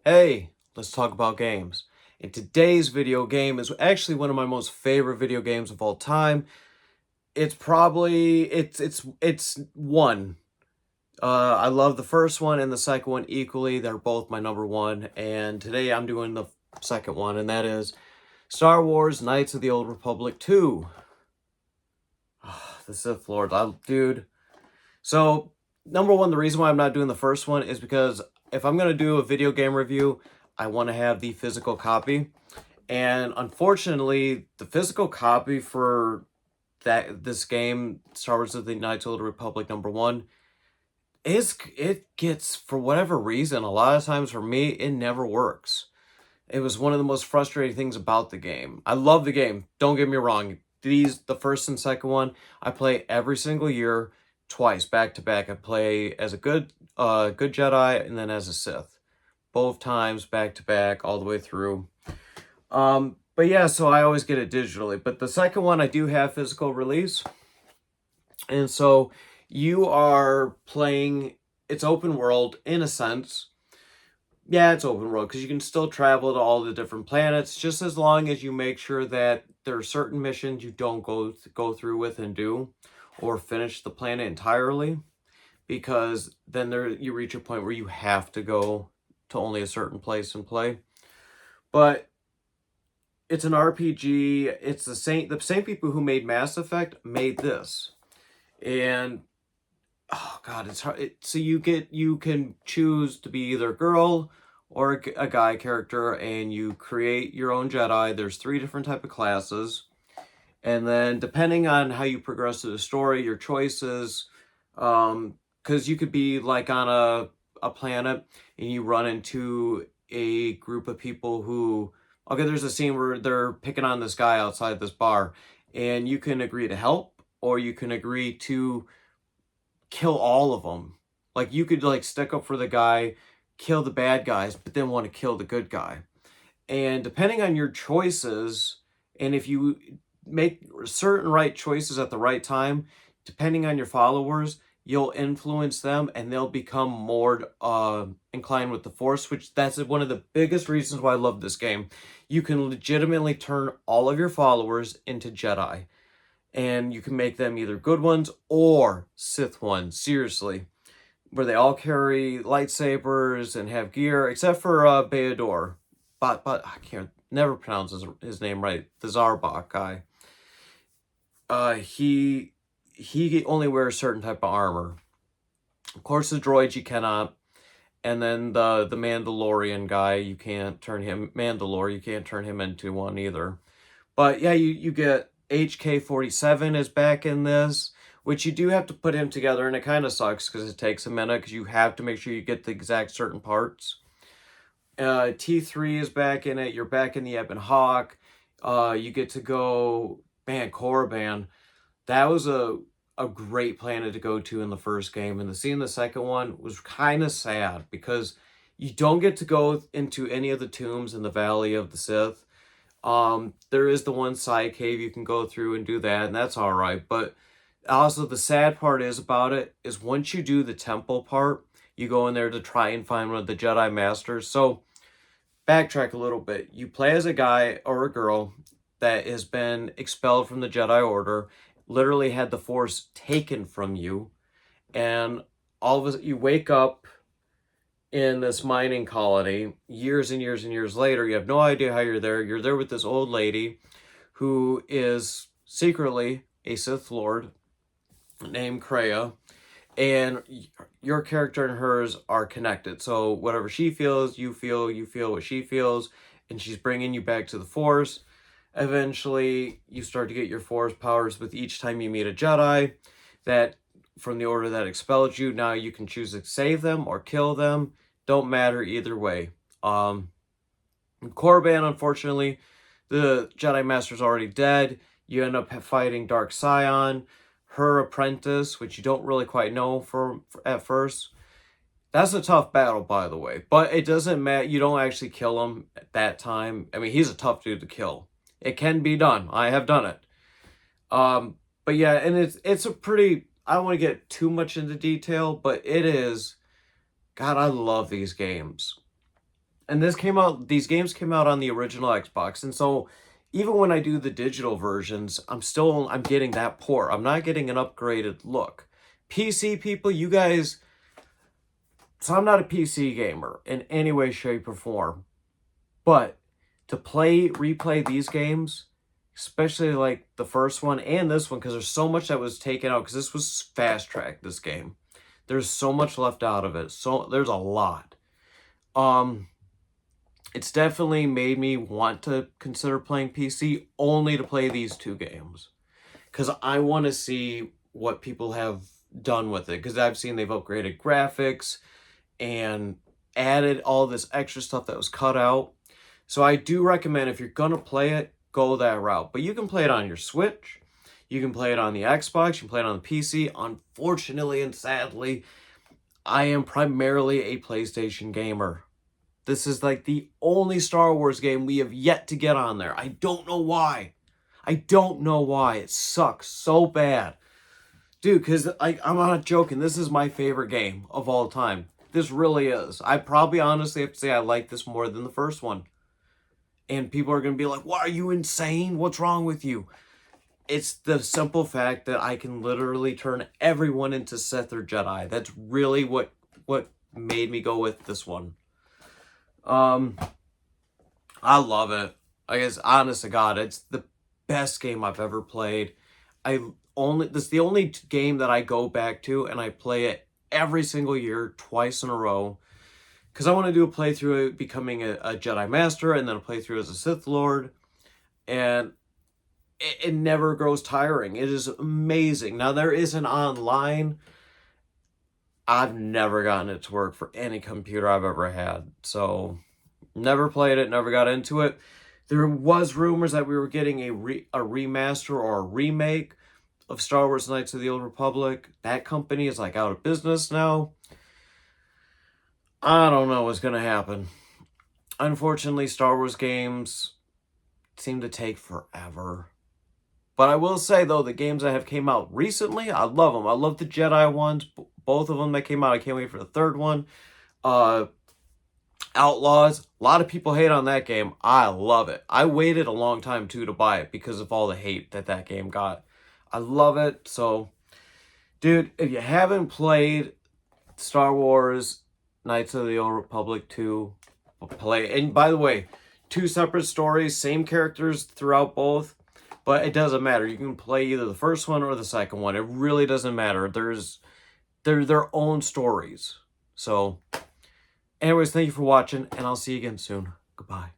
Hey, let's talk about games. And today's video game is actually one of my most favorite video games of all time. It's probably it's one. I love the first one and the second one equally. They're both my number one. And today I'm doing the second one, and that is Star Wars Knights of the Old Republic 2. The Sith Lords. Dude. So, number one, the reason why I'm not doing the first one is because if I'm going to do a video game review, I want to have the physical copy. And unfortunately, the physical copy for this game, Star Wars of the Knights of the Republic number one, it gets, for whatever reason, a lot of times for me, it never works. It was one of the most frustrating things about the game. I love the game, don't get me wrong. The first and second one, I play every single year, twice, back to back. I play as a good Jedi and then as a Sith. Both times, back to back, all the way through. But yeah, so I always get it digitally. But the second one, I do have physical release. And so you are playing, it's open world in a sense. Yeah, it's open world because you can still travel to all the different planets, just as long as you make sure that there are certain missions you don't go through with and do, or finish the planet entirely, because then you reach a point where you have to go to only a certain place and play. But it's an RPG. It's the same people who made Mass Effect made this, and oh god, it's hard. So you can choose to be either a girl or a guy character, and you create your own Jedi. There's three different type of classes, and then depending on how you progress through the story, your choices, because you could be like on a planet and you run into a group of people who, okay, there's a scene where they're picking on this guy outside this bar, and you can agree to help or you can agree to kill all of them. Like you could like stick up for the guy, kill the bad guys, but then want to kill the good guy. And depending on your choices, and if you make certain right choices at the right time, depending on your followers, you'll influence them and they'll become more inclined with the Force, which that's one of the biggest reasons why I love this game. You can legitimately turn all of your followers into Jedi, and you can make them either good ones or Sith ones, seriously, where they all carry lightsabers and have gear, except for Beador. But I can't never pronounce his name right. The Zarbok guy. He only wears certain type of armor. Of course, the droids you cannot, and then the Mandalorian guy, you can't turn him Mandalore. You can't turn him into one either. But yeah, you get HK-47 is back in this, which you do have to put him together, and it kind of sucks because it takes a minute because you have to make sure you get the exact certain parts. T3 is back in it. You're back in the Ebon Hawk. You get to go, man, Korriban. That was a great planet to go to in the first game, and the scene in the second one was kind of sad because you don't get to go into any of the tombs in the Valley of the Sith. There is the one side cave you can go through and do that, and that's all right. But also the sad part is about it is once you do the temple part, you go in there to try and find one of the Jedi Masters. So backtrack a little bit. You play as a guy or a girl that has been expelled from the Jedi Order, literally had the Force taken from you, and all of a you wake up in this mining colony years and years and years later. You have no idea how you're there. You're there with this old lady who is secretly a Sith Lord named Kreia, and your character and hers are connected. So whatever she feels, you feel what she feels, and she's bringing you back to the Force. Eventually, you start to get your Force powers with each time you meet a Jedi that from the order that expelled you. Now you can choose to save them or kill them. Don't matter either way. Korriban, unfortunately, the Jedi Master's already dead. You end up fighting Dark Scion, her apprentice, which you don't really quite know for at first. That's a tough battle, by the way. But it doesn't matter. You don't actually kill him at that time. I mean, he's a tough dude to kill. It can be done. I have done it. But yeah, and it's a pretty. I don't want to get too much into detail, but it is. God, I love these games. And these games came out on the original Xbox. And so even when I do the digital versions, I'm getting that port. I'm not getting an upgraded look. PC people, you guys, so I'm not a PC gamer in any way, shape, or form. But to replay these games, especially like the first one and this one, because there's so much that was taken out, because this was fast-tracked, this game. There's so much left out of it. So there's a lot. It's definitely made me want to consider playing PC only to play these two games. Because I want to see what people have done with it. Because I've seen they've upgraded graphics and added all this extra stuff that was cut out. So I do recommend, if you're going to play it, go that route. But you can play it on your Switch. You can play it on the Xbox. You can play it on the PC. Unfortunately and sadly, I am primarily a PlayStation gamer. This is like the only Star Wars game we have yet to get on there. I don't know why. I don't know why. It sucks so bad. Dude, because I'm not joking. This is my favorite game of all time. This really is. I probably honestly have to say I like this more than the first one. And people are going to be like, "What, are you insane? What's wrong with you?" It's the simple fact that I can literally turn everyone into Sith or Jedi. That's really what made me go with this one. I love it. I guess, honest to God, it's the best game I've ever played. This is the only game that I go back to and I play it every single year, twice in a row. Because I want to do a playthrough of becoming a Jedi Master and then a playthrough as a Sith Lord. And it never grows tiring. It is amazing. Now, there is an online. I've never gotten it to work for any computer I've ever had. So, never played it, never got into it. There was rumors that we were getting a remaster or a remake of Star Wars Knights of the Old Republic. That company is like out of business now. I don't know what's going to happen. Unfortunately, Star Wars games seem to take forever. But I will say, though, the games that have came out recently, I love them. I love the Jedi ones. Both of them that came out. I can't wait for the third one. Outlaws. A lot of people hate on that game. I love it. I waited a long time, too, to buy it because of all the hate that game got. I love it. So, dude, if you haven't played Star Wars Knights of the Old Republic 2, play. And by the way, 2 separate stories, same characters throughout both. But it doesn't matter. You can play either the first one or the second one. It really doesn't matter. They're their own stories. So, anyways, thank you for watching, and I'll see you again soon. Goodbye.